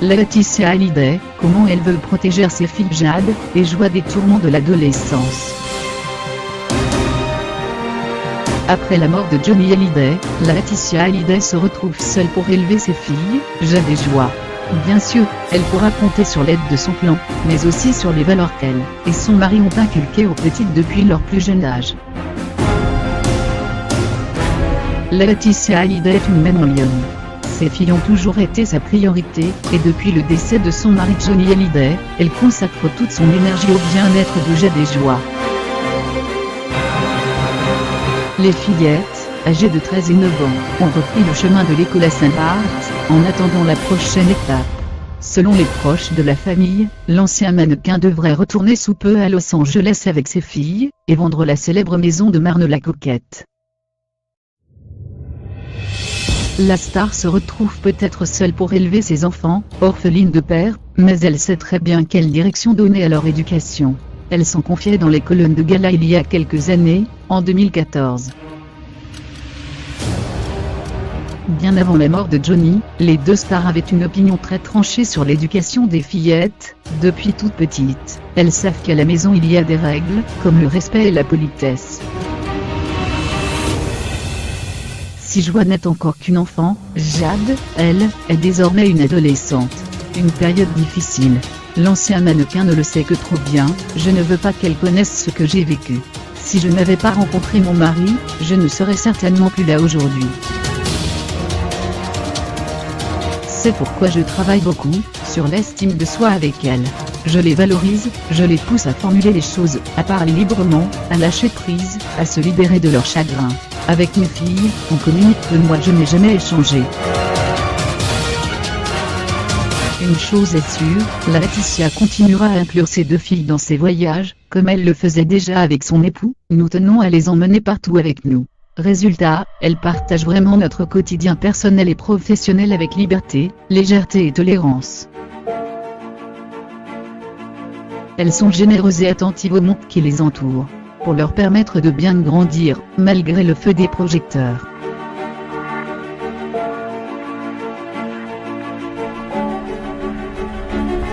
Laetitia Hallyday, comment elle veut protéger ses filles Jade et Joie des tourments de l'adolescence. Après la mort de Johnny Hallyday, Laetitia Hallyday se retrouve seule pour élever ses filles, Jade et Joie. Bien sûr, elle pourra compter sur l'aide de son clan, mais aussi sur les valeurs qu'elle et son mari ont inculquées aux petites depuis leur plus jeune âge. Laetitia Hallyday est une mère en lionne. Ses filles ont toujours été sa priorité, et depuis le décès de son mari Johnny Hallyday, elle consacre toute son énergie au bien-être de Jade et Joie. Les fillettes, âgées de 13 et 9 ans, ont repris le chemin de l'école à Saint-Barth, en attendant la prochaine étape. Selon les proches de la famille, l'ancien mannequin devrait retourner sous peu à Los Angeles avec ses filles, et vendre la célèbre maison de Marne-la-Coquette. La star se retrouve peut-être seule pour élever ses enfants, orphelines de père, mais elle sait très bien quelle direction donner à leur éducation. Elle s'en confiait dans les colonnes de gala il y a quelques années, en 2014. Bien avant la mort de Johnny, les deux stars avaient une opinion très tranchée sur l'éducation des fillettes. Depuis toute petite, elles savent qu'à la maison il y a des règles, comme le respect et la politesse. Si Joie n'est encore qu'une enfant, Jade, elle, est désormais une adolescente. Une période difficile. L'ancien mannequin ne le sait que trop bien, je ne veux pas qu'elle connaisse ce que j'ai vécu. Si je n'avais pas rencontré mon mari, je ne serais certainement plus là aujourd'hui. C'est pourquoi je travaille beaucoup sur l'estime de soi avec elle. Je les valorise, je les pousse à formuler les choses, à parler librement, à lâcher prise, à se libérer de leur chagrin. Avec mes filles, on communique peu, moi je n'ai jamais échangé. Une chose est sûre, Laetitia continuera à inclure ses deux filles dans ses voyages, comme elle le faisait déjà avec son époux. Nous tenons à les emmener partout avec nous. Résultat, elle partage vraiment notre quotidien personnel et professionnel avec liberté, légèreté et tolérance. Elles sont généreuses et attentives au monde qui les entoure, pour leur permettre de bien grandir, malgré le feu des projecteurs.